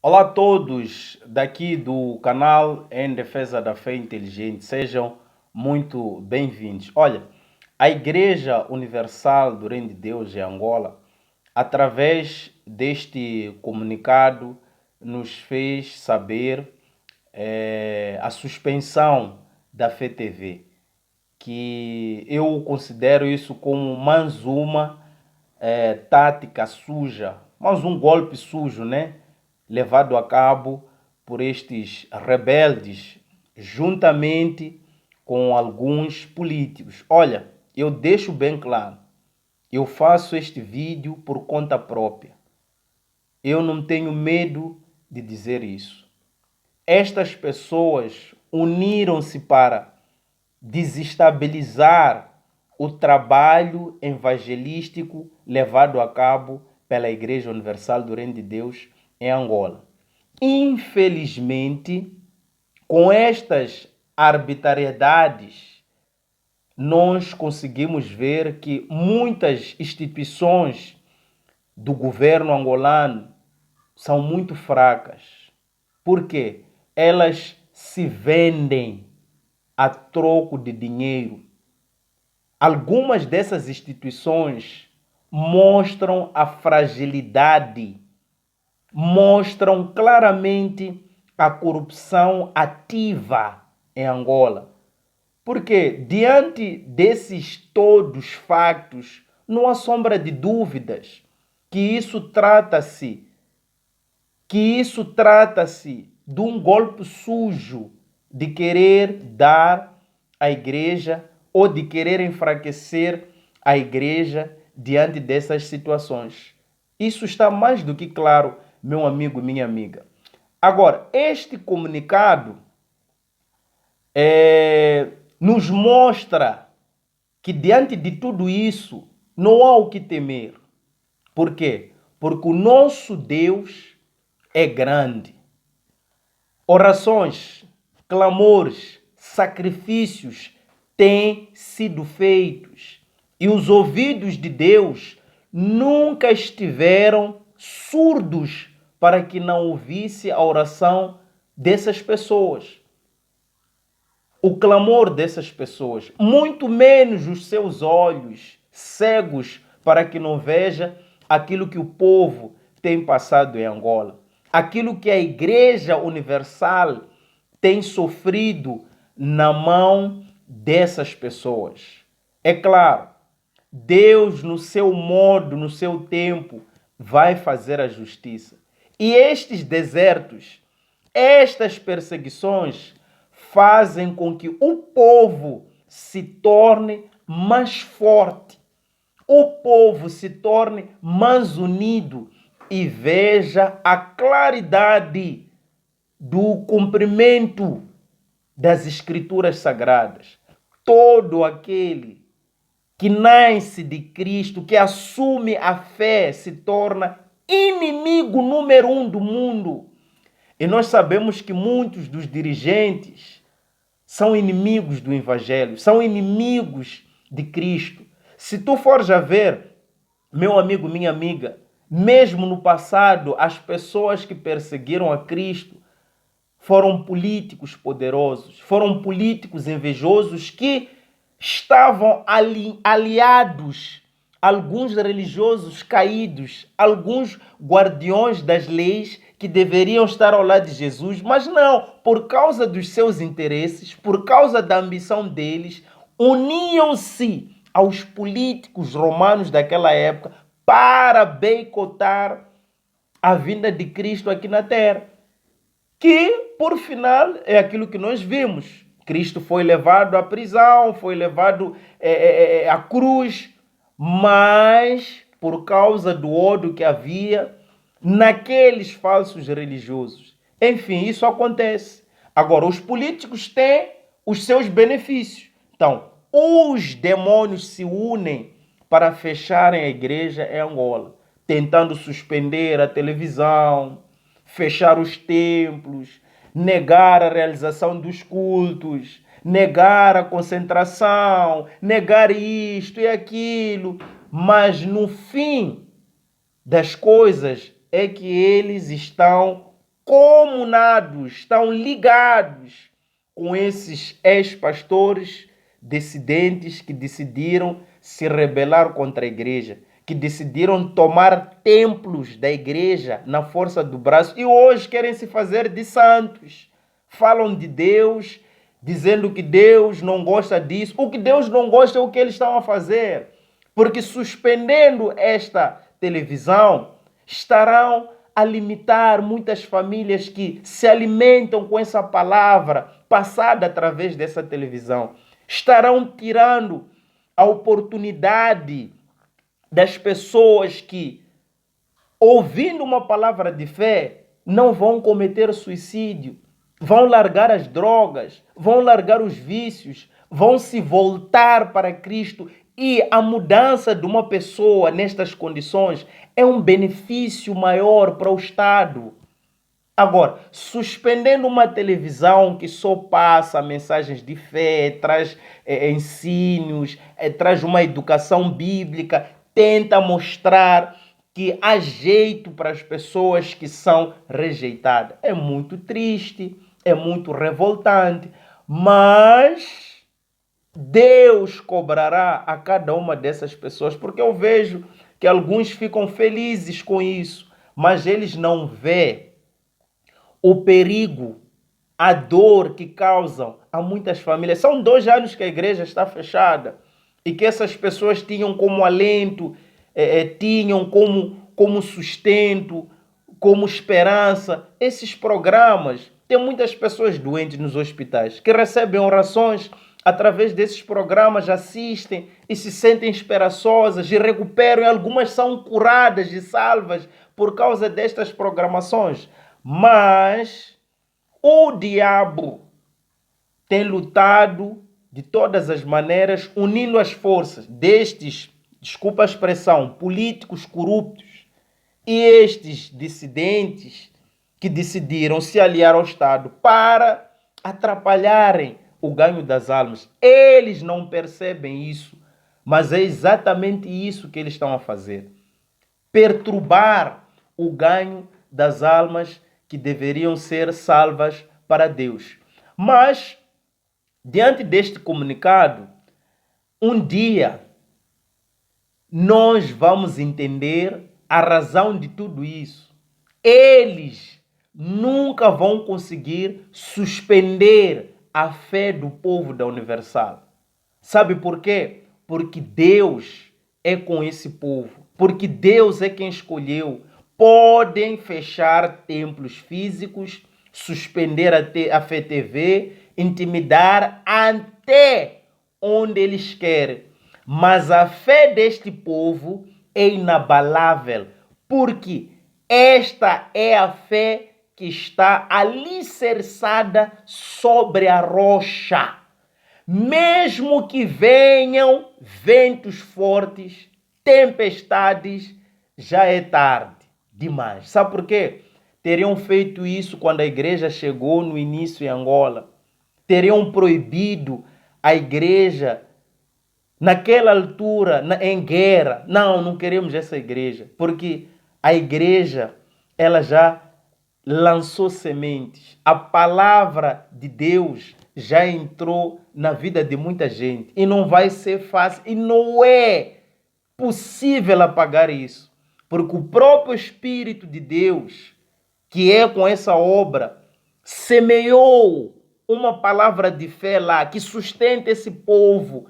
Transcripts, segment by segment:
Olá a todos daqui do canal Em Defesa da Fé Inteligente, sejam muito bem-vindos. Olha, a Igreja Universal do Reino de Deus em Angola, através deste comunicado, nos fez saber a suspensão da FETV, que eu considero isso como mais uma tática suja, mais um golpe sujo, né? Levado a cabo por estes rebeldes, juntamente com alguns políticos. Olha, eu deixo bem claro, eu faço este vídeo por conta própria. Eu não tenho medo de dizer isso. Estas pessoas uniram-se para desestabilizar o trabalho evangelístico levado a cabo pela Igreja Universal do Reino de Deus em Angola. Infelizmente, com estas arbitrariedades, nós conseguimos ver que muitas instituições do governo angolano são muito fracas. Por quê? Elas se vendem a troco de dinheiro. Algumas dessas instituições mostram a fragilidade, mostram claramente a corrupção ativa em Angola. Porque, diante desses todos factos, não há sombra de dúvidas que isso trata-se de um golpe sujo de querer dar à igreja ou de querer enfraquecer a igreja diante dessas situações. Isso está mais do que claro, meu amigo, minha amiga. Agora, este comunicado nos mostra que diante de tudo isso não há o que temer. Por quê? Porque o nosso Deus é grande. Orações, clamores, sacrifícios têm sido feitos e os ouvidos de Deus nunca estiveram surdos para que não ouvisse a oração dessas pessoas, o clamor dessas pessoas, muito menos os seus olhos cegos para que não veja aquilo que o povo tem passado em Angola, aquilo que a Igreja Universal tem sofrido na mão dessas pessoas. É claro, Deus, no seu modo, no seu tempo, vai fazer a justiça. E estes desertos, estas perseguições, fazem com que o povo se torne mais forte, o povo se torne mais unido e veja a claridade do cumprimento das Escrituras Sagradas. Todo aquele que nasce de Cristo, que assume a fé, se torna inimigo número um do mundo. E nós sabemos que muitos dos dirigentes são inimigos do Evangelho, são inimigos de Cristo. Se tu fores a ver, meu amigo, minha amiga, mesmo no passado, as pessoas que perseguiram a Cristo foram políticos poderosos, foram políticos invejosos que estavam aliados a alguns religiosos caídos, alguns guardiões das leis que deveriam estar ao lado de Jesus, mas não, por causa dos seus interesses, por causa da ambição deles, uniam-se aos políticos romanos daquela época para boicotar a vinda de Cristo aqui na terra. Que, por final, é aquilo que nós vimos. Cristo foi levado à prisão, foi levado à cruz, mas por causa do ódio que havia naqueles falsos religiosos. Enfim, isso acontece. Agora, os políticos têm os seus benefícios. Então, os demônios se unem para fecharem a igreja em Angola, tentando suspender a televisão, fechar os templos, negar a realização dos cultos, negar a concentração, negar isto e aquilo. Mas no fim das coisas é que eles estão comunados, estão ligados com esses ex-pastores dissidentes que decidiram se rebelar contra a igreja, que decidiram tomar templos da igreja na força do braço e hoje querem se fazer de santos. Falam de Deus, dizendo que Deus não gosta disso. O que Deus não gosta é o que eles estão a fazer. Porque suspendendo esta televisão, estarão a limitar muitas famílias que se alimentam com essa palavra passada através dessa televisão. Estarão tirando a oportunidade das pessoas que, ouvindo uma palavra de fé, não vão cometer suicídio, vão largar as drogas, vão largar os vícios, vão se voltar para Cristo. E a mudança de uma pessoa nestas condições é um benefício maior para o Estado. Agora, suspendendo uma televisão que só passa mensagens de fé, traz ensinos, traz uma educação bíblica, tenta mostrar que há jeito para as pessoas que são rejeitadas. É muito triste, é muito revoltante, mas Deus cobrará a cada uma dessas pessoas, porque eu vejo que alguns ficam felizes com isso, mas eles não veem o perigo, a dor que causam a muitas famílias. São 2 anos que a igreja está fechada e que essas pessoas tinham como alento, tinham como sustento, como esperança. Esses programas, tem muitas pessoas doentes nos hospitais que recebem orações através desses programas, assistem e se sentem esperançosas e recuperam, e algumas são curadas e salvas por causa destas programações. Mas o diabo tem lutado de todas as maneiras, unindo as forças destes, desculpa a expressão, políticos corruptos e estes dissidentes que decidiram se aliar ao Estado para atrapalharem o ganho das almas. Eles não percebem isso, mas é exatamente isso que eles estão a fazer. Perturbar o ganho das almas que deveriam ser salvas para Deus. Mas, diante deste comunicado, um dia nós vamos entender a razão de tudo isso. Eles nunca vão conseguir suspender a fé do povo da Universal. Sabe por quê? Porque Deus é com esse povo. Porque Deus é quem escolheu. Podem fechar templos físicos, suspender a Fé TV, intimidar até onde eles querem. Mas a fé deste povo é inabalável, porque esta é a fé que está alicerçada sobre a rocha. Mesmo que venham ventos fortes, tempestades, já é tarde demais. Sabe por quê? Teriam feito isso quando a igreja chegou no início em Angola. Teriam proibido a igreja naquela altura, em guerra. Não queremos essa igreja, porque a igreja, ela já lançou sementes. A palavra de Deus já entrou na vida de muita gente e não vai ser fácil e não é possível apagar isso, porque o próprio Espírito de Deus, que é com essa obra, semeou uma palavra de fé lá, que sustenta esse povo,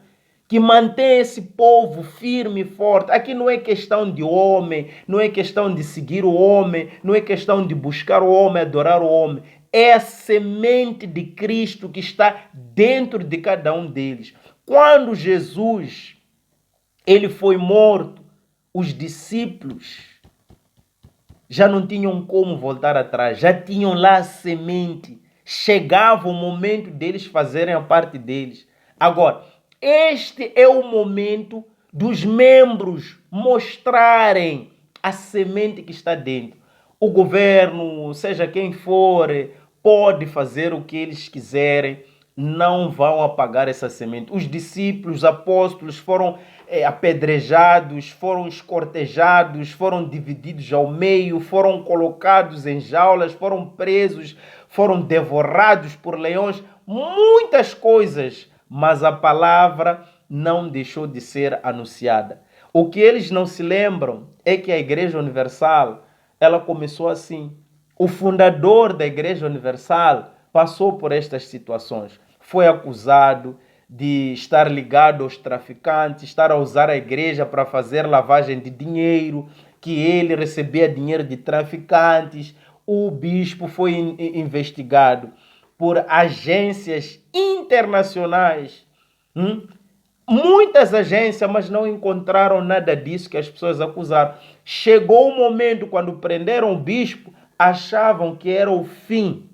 que mantém esse povo firme e forte. Aqui não é questão de homem, não é questão de seguir o homem, não é questão de buscar o homem, adorar o homem. É a semente de Cristo que está dentro de cada um deles. Quando Jesus ele foi morto, os discípulos já não tinham como voltar atrás, já tinham lá a semente. Chegava o momento deles fazerem a parte deles. Agora, este é o momento dos membros mostrarem a semente que está dentro. O governo, seja quem for, pode fazer o que eles quiserem. não vão apagar essa semente. Os discípulos, os apóstolos foram apedrejados, foram escortejados, foram divididos ao meio, foram colocados em jaulas, foram presos, foram devorados por leões, muitas coisas, mas a palavra não deixou de ser anunciada. O que eles não se lembram é que a Igreja Universal, ela começou assim. O fundador da Igreja Universal passou por estas situações. Foi acusado de estar ligado aos traficantes, estar a usar a igreja para fazer lavagem de dinheiro, que ele recebia dinheiro de traficantes. O bispo foi investigado por agências internacionais. Muitas agências, mas não encontraram nada disso que as pessoas acusaram. Chegou o momento, quando prenderam o bispo, achavam que era o fim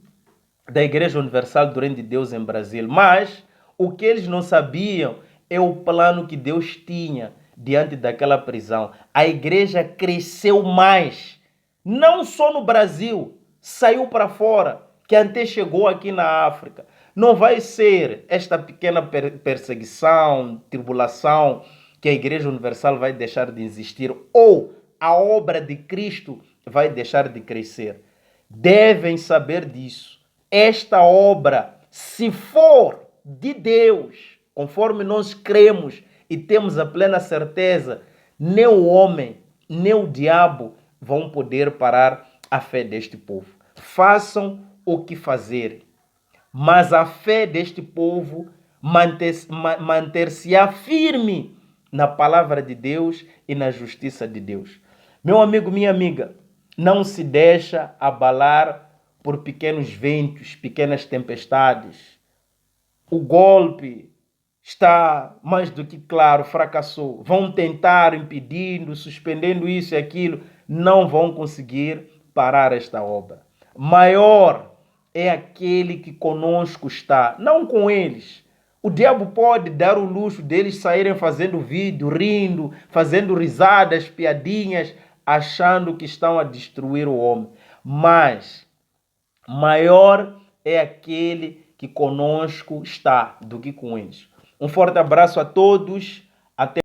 da Igreja Universal do Reino de Deus em Brasília. Mas o que eles não sabiam é o plano que Deus tinha diante daquela prisão. A igreja cresceu mais, não só no Brasil, saiu para fora, que até chegou aqui na África. Não vai ser esta pequena perseguição, tribulação, que a Igreja Universal vai deixar de existir ou a obra de Cristo vai deixar de crescer. Devem saber disso. Esta obra, se for de Deus, conforme nós cremos e temos a plena certeza, nem o homem, nem o diabo vão poder parar a fé deste povo. Façam o que fazerem, mas a fé deste povo manter-se-á firme na palavra de Deus e na justiça de Deus. Meu amigo, minha amiga, não se deixa abalar por pequenos ventos, pequenas tempestades. O golpe está mais do que claro, fracassou. Vão tentar impedindo, suspendendo isso e aquilo, não vão conseguir parar esta obra. Maior é aquele que conosco está, não com eles. O diabo pode dar o luxo deles saírem fazendo vídeo, rindo, fazendo risadas, piadinhas, achando que estão a destruir o homem. Mas maior é aquele que conosco está do que com eles. Um forte abraço a todos. Até